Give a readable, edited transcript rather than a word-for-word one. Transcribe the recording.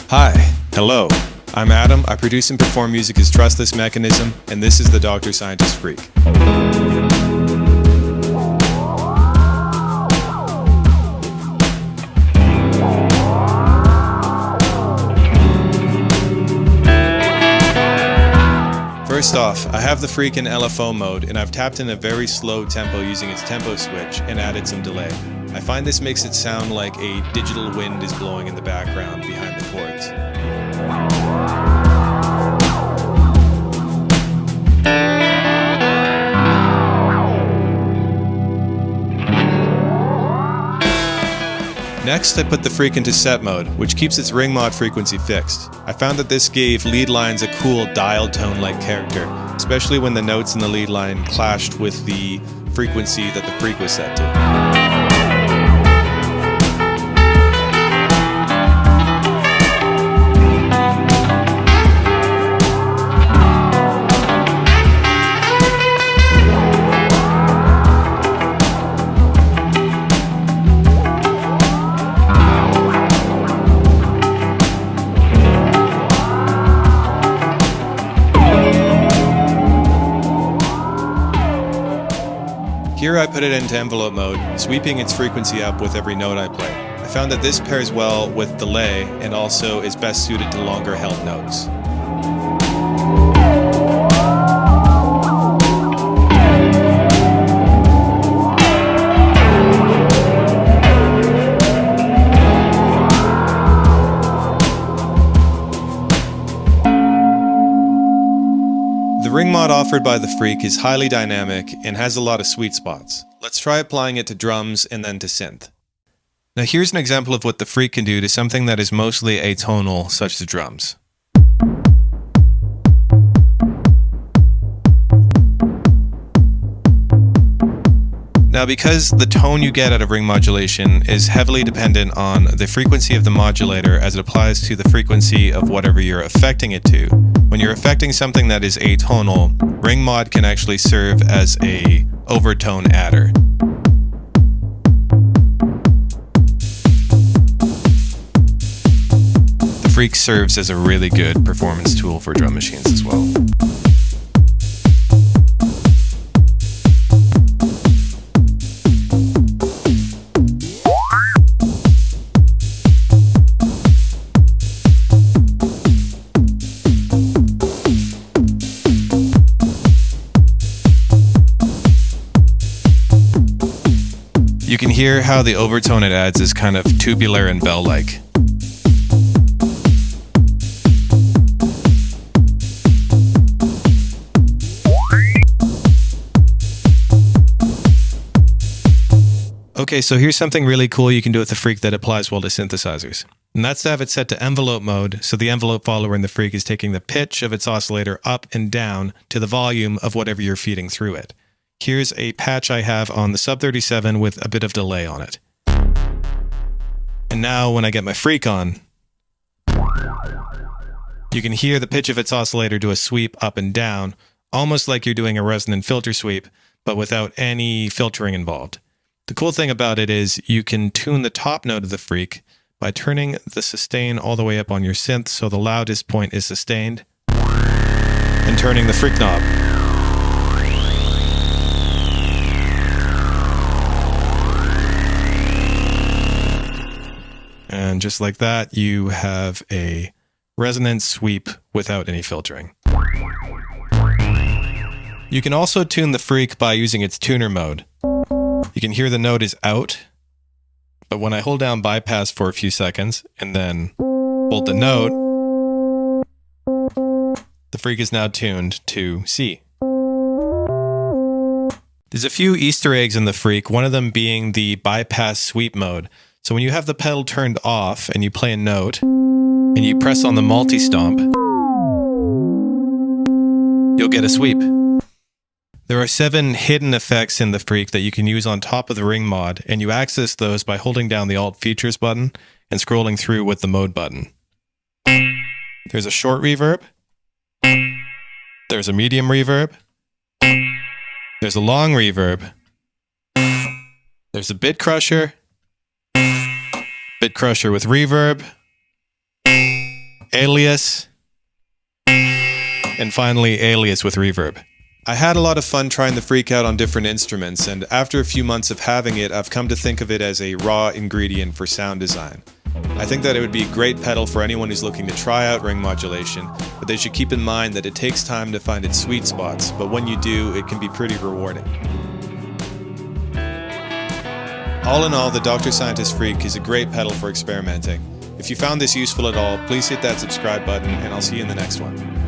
Hi, hello. I'm Adam. I produce and perform music as Trustless Mechanism, and this is the Dr. Scientist Phreak. First off, I have the Phreak in LFO mode, and I've tapped in a very slow tempo using its tempo switch and added some delay. I find this makes it sound like a digital wind is blowing in the background behind the chords. Next, I put the Phreak into set mode, which keeps its ring mod frequency fixed. I found that this gave lead lines a cool dial tone-like character, especially when the notes in the lead line clashed with the frequency that the Phreak was set to. Here I put it into envelope mode, sweeping its frequency up with every note I play. I found that this pairs well with delay and also is best suited to longer held notes. The ring mod offered by the Phreak is highly dynamic and has a lot of sweet spots. Let's try applying it to drums and then to synth. Now here's an example of what the Phreak can do to something that is mostly atonal, such as drums. Now because the tone you get out of ring modulation is heavily dependent on the frequency of the modulator as it applies to the frequency of whatever you're affecting it to, when you're affecting something that is atonal, ring mod can actually serve as a overtone adder. The Phreak serves as a really good performance tool for drum machines as well. You can hear how the overtone it adds is kind of tubular and bell-like. Okay, so here's something really cool you can do with the Phreak that applies well to synthesizers. And that's to have it set to envelope mode, so the envelope follower in the Phreak is taking the pitch of its oscillator up and down to the volume of whatever you're feeding through it. Here's a patch I have on the Sub 37 with a bit of delay on it. And now when I get my Phreak on, you can hear the pitch of its oscillator do a sweep up and down, almost like you're doing a resonant filter sweep, but without any filtering involved. The cool thing about it is you can tune the top note of the Phreak by turning the sustain all the way up on your synth so the loudest point is sustained, and turning the Phreak knob. And just like that, you have a resonant sweep without any filtering. You can also tune the Phreak by using its tuner mode. You can hear the note is out, but when I hold down bypass for a few seconds and then hold the note, the Phreak is now tuned to C. There's a few Easter eggs in the Phreak, one of them being the bypass sweep mode. So when you have the pedal turned off and you play a note and you press on the multi-stomp, you'll get a sweep. There are 7 hidden effects in the Phreak that you can use on top of the ring mod, and you access those by holding down the Alt Features button and scrolling through with the Mode button. There's a short reverb. There's a medium reverb. There's a long reverb. There's a bit crusher with reverb, alias, and finally alias with reverb. I had a lot of fun trying the Phreak out on different instruments, and after a few months of having it, I've come to think of it as a raw ingredient for sound design. I think that it would be a great pedal for anyone who's looking to try out ring modulation, but they should keep in mind that it takes time to find its sweet spots, but when you do, it can be pretty rewarding. All in all, the Dr. Scientist Phreak is a great pedal for experimenting. If you found this useful at all, please hit that subscribe button, and I'll see you in the next one.